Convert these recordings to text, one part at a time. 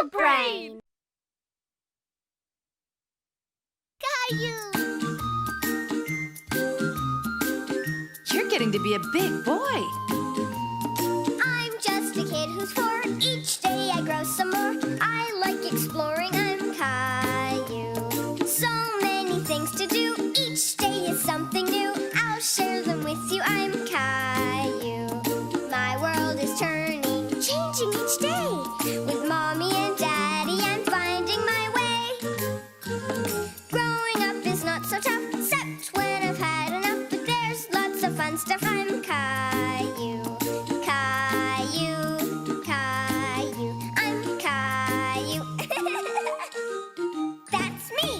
Dog Brain! Caillou! You're getting to be a big boy. I'm just a kid who's 4. Each day I grow some more. I like exploring. I'm Caillou. So many things to do. Each day is something new. I'll share them with you. I'm Caillou. My world is turning, changing each day. With Mommy and Daddy, I'm finding my way. Growing up is not so tough, except when I've had enough. But there's lots of fun stuff. I'm Caillou. Caillou, Caillou, I'm Caillou. That's me.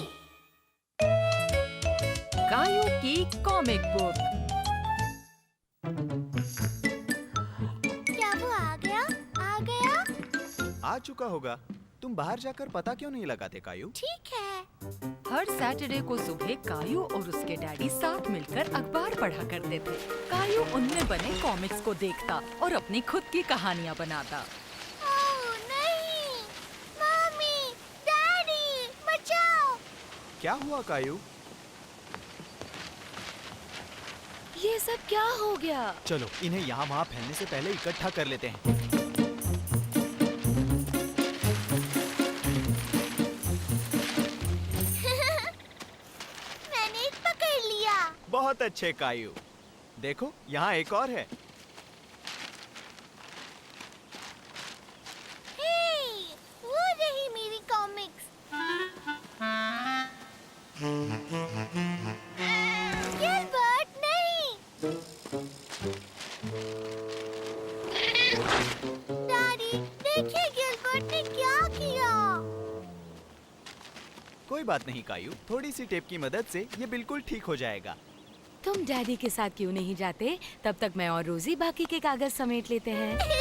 कायू की comic book. क्या वो आ गया? आ गया? आ चुका होगा। तुम बाहर जाकर पता क्यों नहीं लगाते कायू? ठीक है। हर सैटरडे को सुबह कायू और उसके डैडी साथ मिलकर अखबार पढ़ा करते थे। कायू उनमें बने कॉमिक्स को देखता और अपनी खुद की कहानियाँ बनाता। ओह नहीं! मम्मी, डैडी, बचाओ! क्या हुआ कायू? ये सब क्या हो गया? चलो इन्हें यहाँ वहाँ फैलने से पहले इकट्ठा कर लेते हैं। मैंने एक पकड़ लिया। बहुत अच्छे कायू। देखो यहाँ एक और है। हे, वो रही मेरी कॉमिक्स। गिलबर्ट नहीं। डैडी, देखिए गिलबर्ट ने क्या किया। कोई बात नहीं कायू, थोड़ी सी टेप की मदद से ये बिल्कुल ठीक हो जाएगा। तुम डैडी के साथ क्यों नहीं जाते? तब तक मैं और रोजी बाकी के कागज समेट लेते हैं। ठीक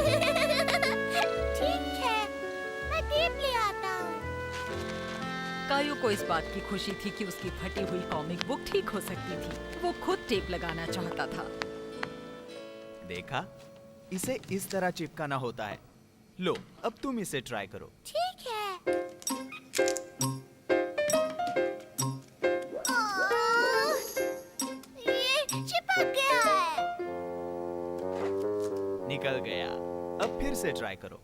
है, मैं टेप ले आता हूँ। कायू को इस बात की खुशी थी कि उसकी फटी हुई कॉमिक बुक ठीक हो सकती थी। वो खुद टेप लगाना चाहता था। देखा, इसे इस तरह चिपकाना होता है। लो, अब तुम इसे ट्राई करो। ठीक है। आह, ये चिपक गया है। निकल गया। अब फिर से ट्राई करो।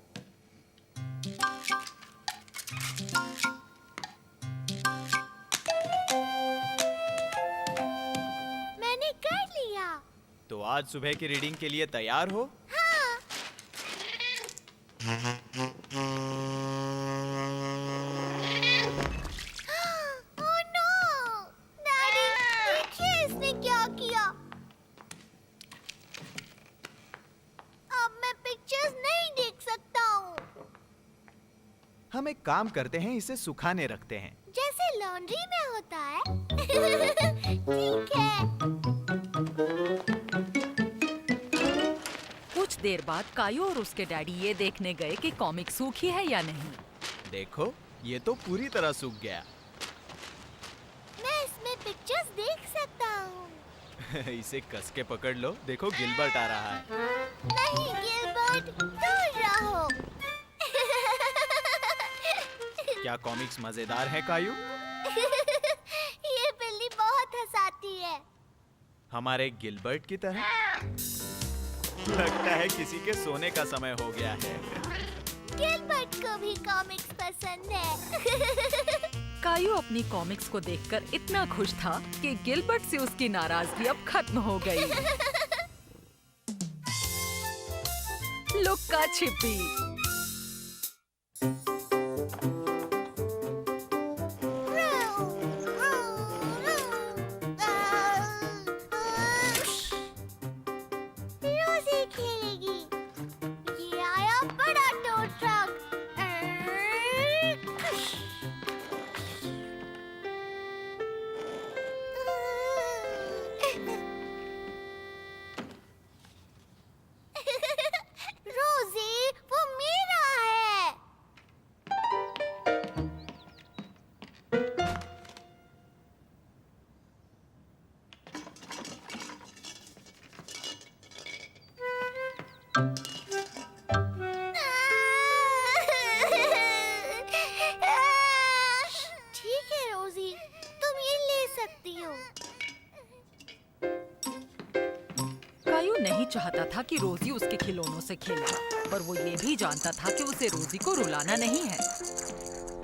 मैंने कर लिया। तो आज सुबह की रीडिंग के लिए तैयार हो? हाँ। Oh no! डैडी, देखिए इसने क्या किया। अब मैं पिक्चर्स नहीं देख सकता हूँ। हम एक काम करते हैं, इसे सुखाने रखते हैं। जैसे लॉन्ड्री में होता है। ठीक है। कुछ देर बाद कायू और उसके डैडी ये देखने गए कि कॉमिक सूखी है या नहीं। देखो, ये तो पूरी तरह सूख गया। मैं इसमें पिक्चर्स देख सकता हूँ। इसे कस के पकड़ लो। देखो गिलबर्ट आ रहा है। नहीं गिलबर्ट, दूर रहो। क्या कॉमिक्स मजेदार है कायू? ये बिल्ली बहुत हंसाती है। हमारे गिलबर्ट की तरह। लगता है किसी के सोने का समय हो गया है। गिलबर्ट को भी कॉमिक्स पसंद है। कायू अपनी कॉमिक्स को देखकर इतना खुश था कि गिलबर्ट से उसकी नाराजगी अब खत्म हो गई। लुक्का छिपी। रोजी खेलेगी। ये आया बड़ा टो ट्रक। रोजी, वो मेरा है। चाहता था कि रोजी उसके खिलौनों से खेले, पर वो ये भी जानता था कि उसे रोजी को रुलाना नहीं है।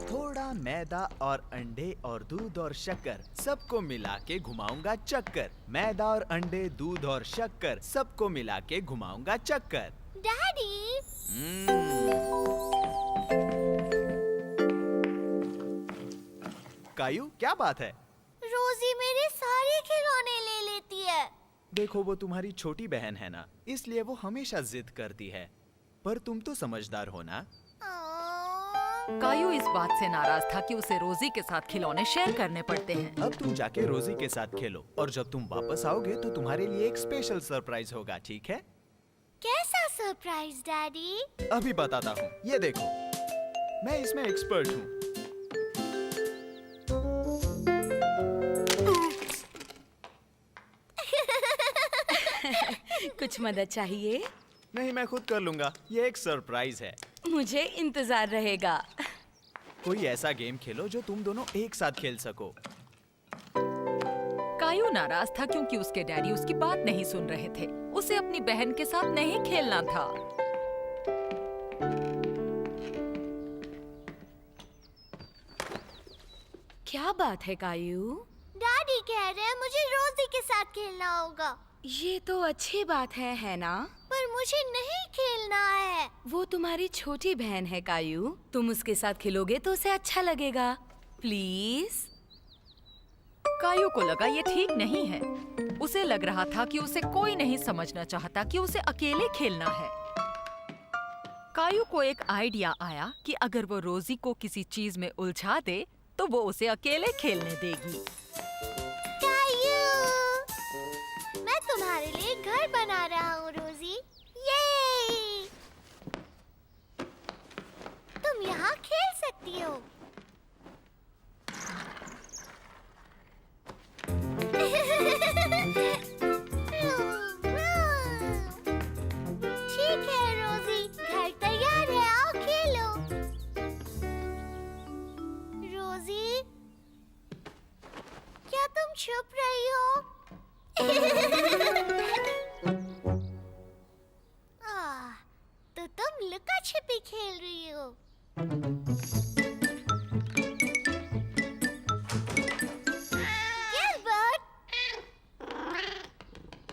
थोड़ा मैदा और अंडे और दूध और शक्कर सबको मिला के घुमाऊंगा चक्कर। मैदा और अंडे, दूध और शक्कर सबको मिला के घुमाऊंगा चक्कर। डैडी, कायू, क्या बात है? रोजी मेरे सारे खिलौने ले लेती है। देखो, वो तुम्हारी छोटी बहन है ना, इसलिए वो हमेशा जिद करती है। पर तुम तो समझदार हो ना। कायू इस बात से नाराज था कि उसे रोजी के साथ खिलौने शेयर करने पड़ते हैं। अब तुम जाके रोजी के साथ खेलो और जब तुम वापस आओगे तो तुम्हारे लिए एक स्पेशल सरप्राइज होगा, ठीक है? कैसा सरप्राइज डैडी? अभी बताता हूँ, ये देखो, मैं इसमें एक्सपर्ट हूँ। कुछ मदद चाहिए? नहीं, मैं खुद कर लूंगा। ये एक सरप्राइज है। मुझे इंतजार रहेगा। कोई ऐसा गेम खेलो जो तुम दोनों एक साथ खेल सको। कायू नाराज था क्योंकि उसके डैडी उसकी बात नहीं सुन रहे थे। उसे अपनी बहन के साथ नहीं खेलना था। क्या बात है कायू? डैडी कह रहे हैं मुझे रोजी के साथ खेलना होगा। ये तो अच्छी बात है ना? पर मुझे नहीं खेलना है। वो तुम्हारी छोटी बहन है कायू। तुम उसके साथ खेलोगे तो उसे अच्छा लगेगा। प्लीज। कायू को लगा ये ठीक नहीं है। उसे लग रहा था कि उसे कोई नहीं समझना चाहता कि उसे अकेले खेलना है। कायू को एक आइडिया आया कि अगर वो रोजी को किसी चीज में उलझा दे तो वो उसे अकेले खेलने देगी। मैं तुम्हारे लिए घर बना रहा हूँ रोजी। ये तुम यहाँ खेल सकती हो। ठीक है रोजी, घर तैयार है, आओ खेलो। रोजी, क्या तुम छुप रही हो? तो तुम लुका छिपी खेल रही हो।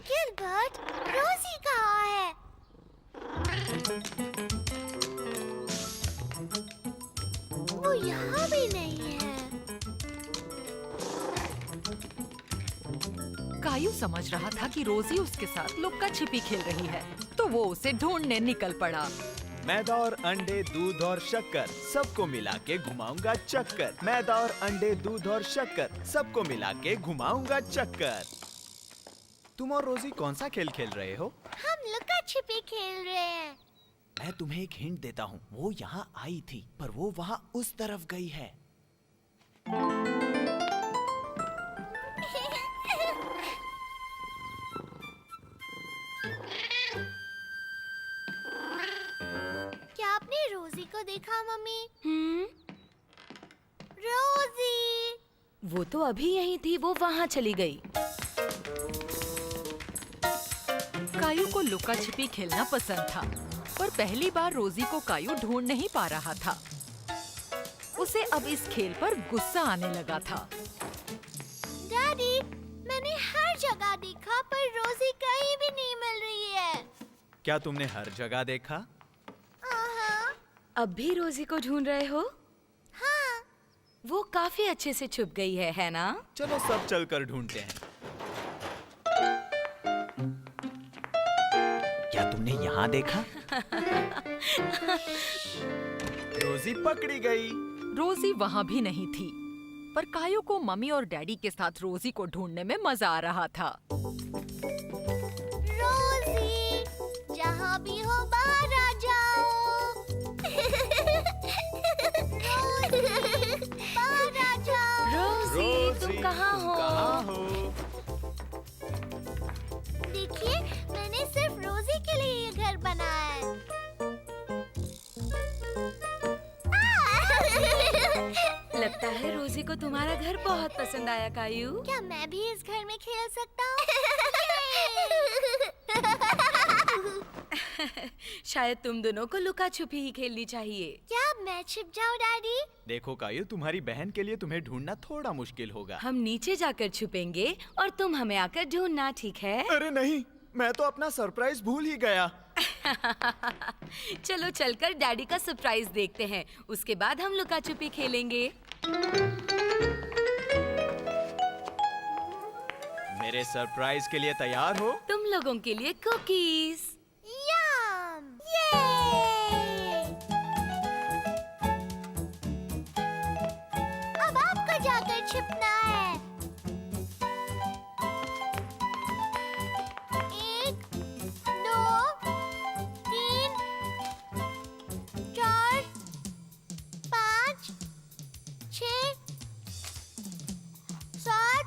गिलबर्ट, रोजी कहाँ है? वो यहाँ भी नहीं है। कायू समझ रहा था कि रोजी उसके साथ लुक्का छिपी खेल रही है, तो वो उसे ढूंढने निकल पड़ा। मैदा और अंडे, दूध और शक्कर सबको मिला के घुमाऊंगा चक्कर। मैदा और अंडे, दूध और शक्कर सबको मिला के घुमाऊंगा चक्कर। तुम और रोजी कौन सा खेल खेल रहे हो? हम लुका छिपी खेल रहे हैं। मैं तुम्हें एक हिंट देता हूँ। वो यहाँ आई थी, पर वो वहाँ उस तरफ गई है। क्या आपने रोजी को देखा मम्मी? रोजी! वो तो अभी यहीं थी, वो वहाँ चली गई। कायू को लुका छिपी खेलना पसंद था, पर पहली बार रोजी को कायू ढूंढ नहीं पा रहा था। उसे अब इस खेल पर गुस्सा आने लगा था। डैडी, मैंने हर जगह देखा पर रोजी कहीं भी नहीं मिल रही है। क्या तुमने हर जगह देखा? अब भी रोजी को ढूंढ रहे हो? हाँ। वो काफी अच्छे से छुप गई है ना? चलो सब चलकर ढूंढते हैं। क्या तुमने यहाँ देखा? रोजी पकड़ी गई। रोजी वहाँ भी नहीं थी, पर कायू को मम्मी और डैडी के साथ रोजी को ढूंढने में मजा आ रहा था। रोजी, जहाँ भी हो बाहर आ जाओ। रोजी, बाहर आ जाओ। रोजी, तुम कहाँ हो? देखिए, मैंने सिर्फ रोजी के लिए ये घर बनाया है। लगता है रोजी को तुम्हारा घर बहुत पसंद आया कायू। क्या मैं भी इस घर में खेल सकता हूँ? शायद तुम दोनों को लुका छुपी ही खेलनी चाहिए। क्या मैं छिप जाऊं डैडी? देखो कायू, तुम्हारी बहन के लिए तुम्हें ढूंढना थोड़ा मुश्किल होगा। हम नीचे जाकर छुपेंगे और तुम हमें आकर ढूंढना, ठीक है? अरे नहीं, मैं तो अपना सरप्राइज भूल ही गया। चलो चलकर डैडी का सरप्राइज देखते हैं, उसके बाद हम लुका छुपी खेलेंगे। मेरे सरप्राइज के लिए तैयार हो? तुम लोगों के लिए कुकीज। यम! ये! अब आपको जाकर छिपना है। 1, 2, 3, 4, 5, 6, 7।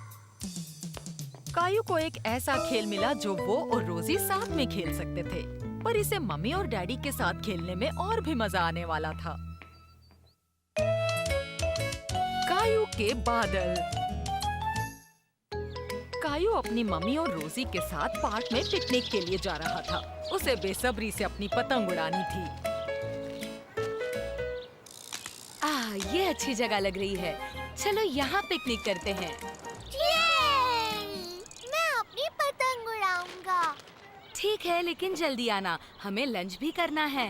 कायू को एक ऐसा खेल मिला जो वो और रोजी साथ में खेल सकते थे, पर इसे मम्मी और डैडी के साथ खेलने में और भी मजा आने वाला था। कायू के बादल। कायू अपनी मम्मी और रोजी के साथ पार्क में पिकनिक के लिए जा रहा था। उसे बेसब्री से अपनी पतंग उड़ानी थी। ये अच्छी जगह लग रही है। चलो यहाँ पिकनिक करते हैं। मैं अपनी पतंग उड़ाऊंगा। ठीक है, लेकिन जल्दी आना, हमें लंच भी करना है।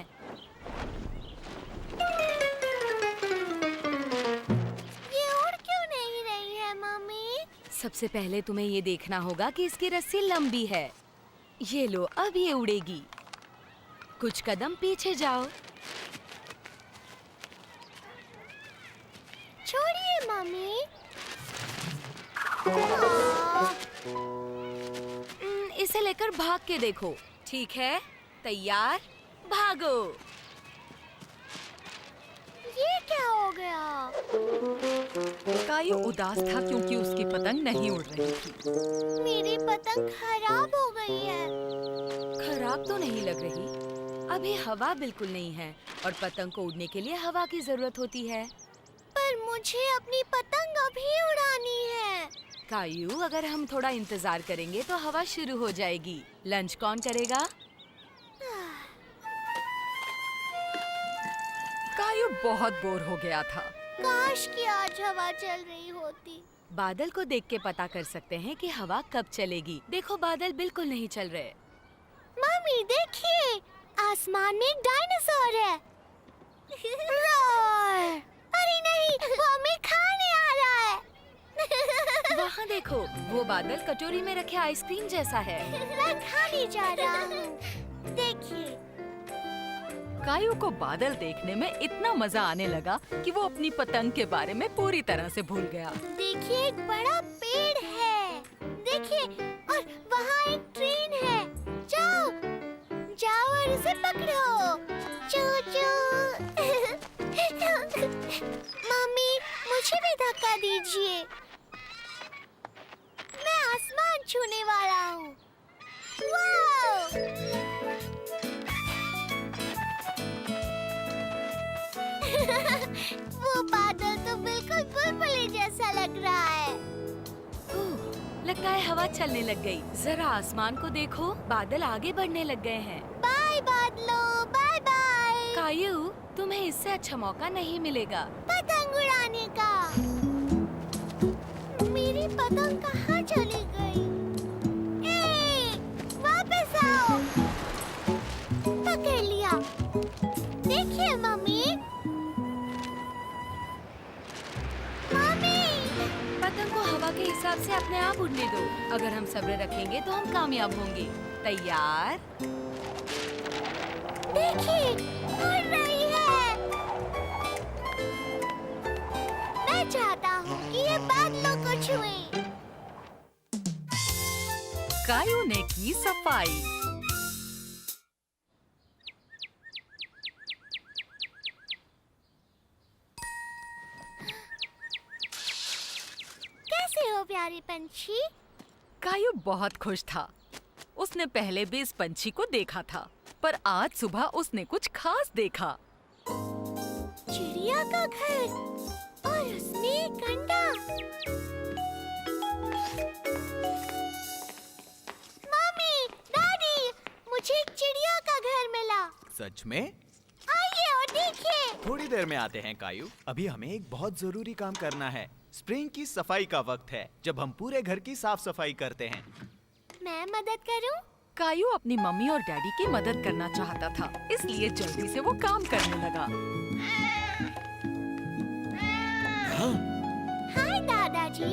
ये उड़ क्यों नहीं रही है मम्मी? सबसे पहले तुम्हें ये देखना होगा कि इसकी रस्सी लंबी है। ये लो, अब ये उड़ेगी। कुछ कदम पीछे जाओ। छोड़िए मम्मी। इसे लेकर भाग के देखो, ठीक है? तैयार, भागो। ये क्या हो गया? कायू उदास था क्योंकि उसकी पतंग नहीं उड़ रही थी। मेरी पतंग खराब हो गई है। खराब तो नहीं लग रही। अभी हवा बिल्कुल नहीं है और पतंग को उड़ने के लिए हवा की जरूरत होती है। पर मुझे अपनी पतंग अभी उड़ानी है। कायू, अगर हम थोड़ा इंतजार करेंगे तो हवा शुरू हो जाएगी। लंच कौन करेगा? कायू बहुत बोर हो गया था। काश कि आज हवा चल रही होती। बादल को देख के पता कर सकते हैं कि हवा कब चलेगी। देखो, बादल बिल्कुल नहीं चल रहे। मम्मी देखिए, आसमान में एक डायनासोर है। रोर! अरे नहीं, वो हमें खाने आ रहा है। वहाँ देखो, वो बादल कटोरी में रखे आइसक्रीम जैसा है। मैं खाने जा रहा हूँ। देखिए। कायू को बादल देखने में इतना मजा आने लगा कि वो अपनी पतंग के बारे में पूरी तरह से भूल गया। देखिए, एक बड़ा पेड़ है। देखिए, और वहाँ एक ट्रेन है। जाओ, जाओ और उसे पकड़ो। चू चू। मम्मी, मुझे भी धक्का दीजिए। मैं आसमान छूने वाला हूँ। वाह! वो बादल तो बिल्कुल बुलबुले जैसा लग रहा है। ओह, लगता है हवा चलने लग गई। जरा आसमान को देखो, बादल आगे बढ़ने लग गए हैं। बाय बादलों, बाय बाय। कायू, तुम्हें इससे अच्छा मौका नहीं मिलेगा। पतंग उड़ाने का। मेरी पतंग कहाँ चली गई? ए, वापस आओ। पकड़ लिया। देखिए मम्मी। मम्मी! पतंग को हवा के हिसाब से अपने आप उड़ने दो। अगर हम सब्र रखेंगे तो हम कामयाब होंगे। तैयार? देखिए, उड़ रही है। मैं चाहता हूँ कि ये बादलों को छुए। कायू ने की सफाई। कैसे हो प्यारे पंछी? कायू बहुत खुश था। उसने पहले भी इस पंछी को देखा था, पर आज सुबह उसने कुछ खास देखा। चिड़िया का घर और उसमें एक अंडा। मम्मी, डैडी, मुझे एक चिड़िया का घर मिला सच में? आइए और देखिए। थोड़ी देर में आते हैं कायू। अभी हमें एक बहुत जरूरी काम करना है। स्प्रिंग की सफाई का वक्त है, जब हम पूरे घर की साफ सफाई करते हैं। मैं मदद करूं? कायू अपनी मम्मी और डैडी की मदद करना चाहता था, इसलिए जल्दी से वो काम करने लगा। हाय दादाजी।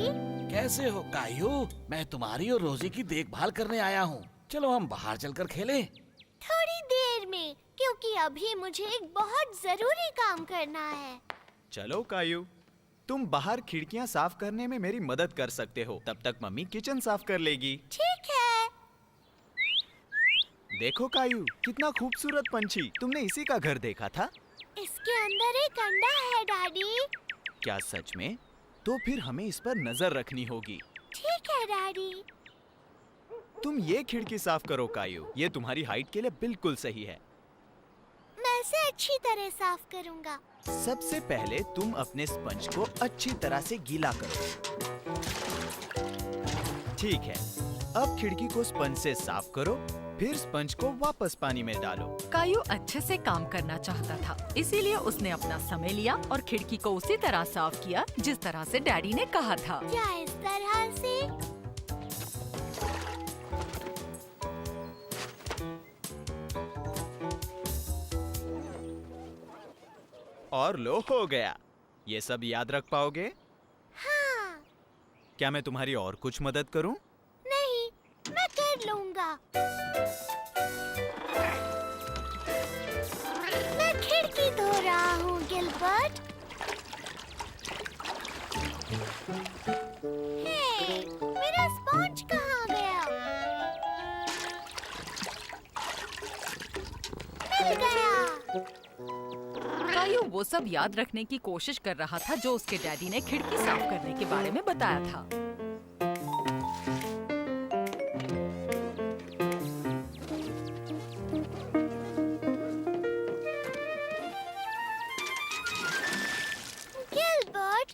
कैसे हो कायू? मैं तुम्हारी और रोजी की देखभाल करने आया हूँ। चलो हम बाहर चलकर खेलें। थोड़ी देर में, क्योंकि अभी मुझे एक बहुत जरूरी काम करना है। चलो कायू, तुम बाहर खिड़कियाँ साफ करने में मेरी मदद कर सकते हो। तब तक मम्मी किचन साफ कर लेगी। ठीक है। देखो कायू, कितना खूबसूरत पंछी। तुमने इसी का घर देखा था? इसके अंदर एक अंडा है डैडी। क्या सच में? तो फिर हमें इस पर नजर रखनी होगी। ठीक है डैडी। तुम ये खिड़की साफ करो कायू, ये तुम्हारी हाइट के लिए बिल्कुल सही है। मैं इसे अच्छी तरह साफ करूंगा। सबसे पहले तुम अपने स्पंज को अच्छी तरह से गीला करो। ठीक है, अब खिड़की को स्पंज से साफ करो, फिर स्पंज को वापस पानी में डालो। कायू अच्छे से काम करना चाहता था, इसीलिए उसने अपना समय लिया और खिड़की को उसी तरह साफ किया जिस तरह से डैडी ने कहा था। क्या इस तरह से? और लो, हो गया। ये सब याद रख पाओगे? हाँ। क्या मैं तुम्हारी और कुछ मदद करूं? नहीं, मैं कर लूंगा। मैं खिड़की धो रहा हूँ गिलबर्ट। हे, मेरा स्पंज कहाँ गया? मिल गया। कायू वो सब याद रखने की कोशिश कर रहा था जो उसके डैडी ने खिड़की साफ करने के बारे में बताया था। गिलबर्ट,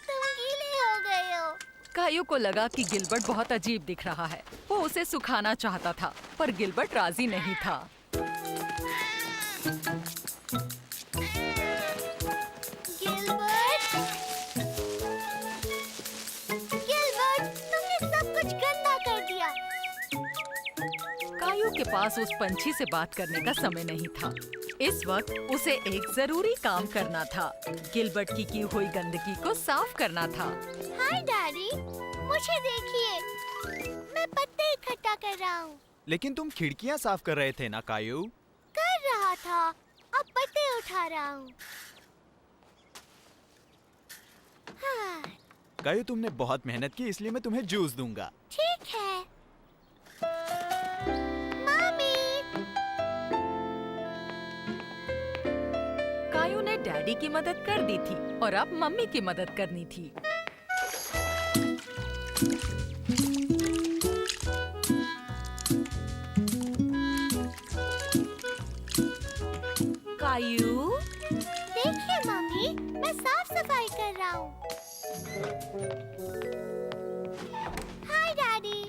तुम गीले हो गए हो। कायू को लगा कि गिलबर्ट बहुत अजीब दिख रहा है। वो उसे सुखाना चाहता था, पर गिलबर्ट राजी नहीं था। गिलबर्ट, गिलबर्ट, तुमने सब कुछ गंदा कर दिया। कायू के पास उस पंछी से बात करने का समय नहीं था। इस वक्त उसे एक जरूरी काम करना था। गिलबर्ट की हुई गंदगी को साफ करना था। हाय डैडी, मुझे देखिए, मैं पत्ते इकट्ठा कर रहा हूँ। लेकिन तुम खिड़कियाँ साफ कर रहे थे ना कायू? कर रहा था, अब पत्ते उठा रहा हूँ। हाँ, कायू, तुमने बहुत मेहनत की, इसलिए मैं तुम्हें जूस दूंगा। ठीक है। मम्मी, कायू ने डैडी की मदद कर दी थी और अब मम्मी की मदद करनी थी। कायू, देखिए मम्मी, मैं साफ सफाई कर रहा हूँ। हाय डैडी।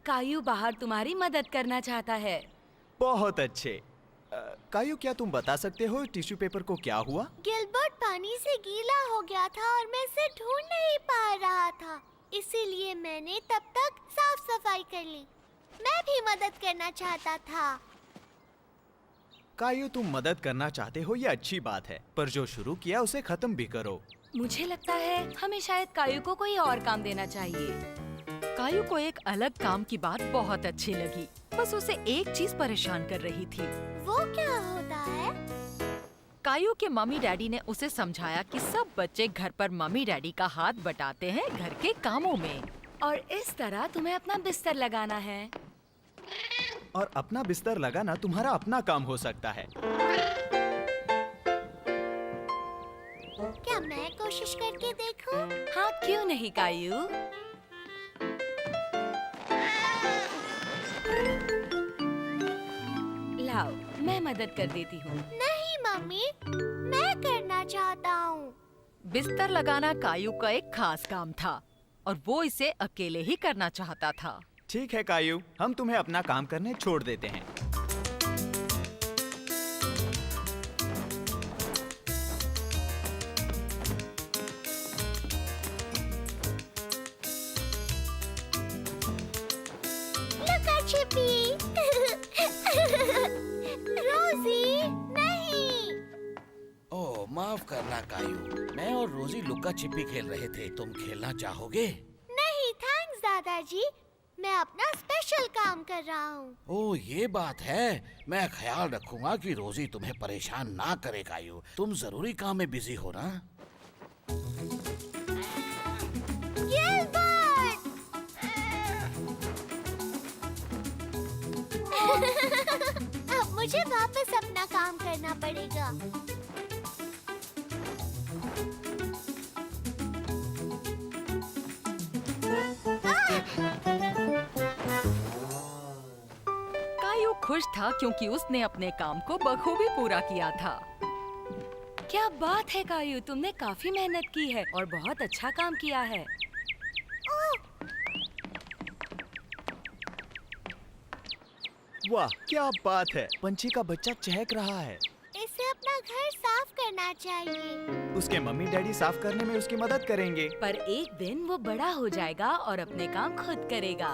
कायू बाहर तुम्हारी मदद करना चाहता है। बहुत अच्छे। कायू, क्या तुम बता सकते हो टिश्यू पेपर को क्या हुआ? गिलबर्ट पानी से गीला हो गया था और मैं इसे ढूंढ नहीं पा रहा था, इसीलिए मैंने तब तक साफ सफाई कर ली। मैं भी मदद करना चाहता था। कायू, तुम मदद करना चाहते हो, ये अच्छी बात है, पर जो शुरू किया उसे खत्म भी करो। मुझे लगता है हमें शायद कायू को कोई और काम देना चाहिए। कायू को एक अलग काम की बात बहुत अच्छी लगी, बस उसे एक चीज परेशान कर रही थी। वो क्या होता है? कायू के मम्मी डैडी ने उसे समझाया कि सब बच्चे घर पर मम्मी डैडी का हाथ बटाते हैं घर के कामों में। और इस तरह तुम्हें अपना बिस्तर लगाना है। और अपना बिस्तर लगाना तुम्हारा अपना काम हो सकता है। क्या मैं कोशिश करके देखूं? हाँ, क्यों नहीं कायू? लाओ, मैं मदद कर देती हूँ। नहीं मम्मी, मैं करना चाहता हूँ। बिस्तर लगाना कायू का एक खास काम था और वो इसे अकेले ही करना चाहता था। ठीक है कायू, हम तुम्हें अपना काम करने छोड़ देते हैं। छिपी। रोजी नहीं। ओह माफ करना कायू, मैं और रोजी लुक्का छिपी खेल रहे थे। तुम खेलना चाहोगे? नहीं थैंक्स दादाजी, मैं अपना स्पेशल काम कर रहा हूँ। ओह ये बात है। मैं ख्याल रखूंगा कि रोजी तुम्हें परेशान ना करे कायू। तुम जरूरी काम में बिजी हो ना। गिलबर्ट! अब मुझे वापस अपना काम करना पड़ेगा। कायू खुश था क्योंकि उसने अपने काम को बखूबी पूरा किया था। क्या बात है कायू, तुमने काफी मेहनत की है और बहुत अच्छा काम किया है। वाह क्या बात है, पंछी का बच्चा चहक रहा है। इसे अपना घर साफ करना चाहिए। उसके मम्मी डैडी साफ करने में उसकी मदद करेंगे। पर एक दिन वो बड़ा हो जाएगा और अपने काम खुद करेगा।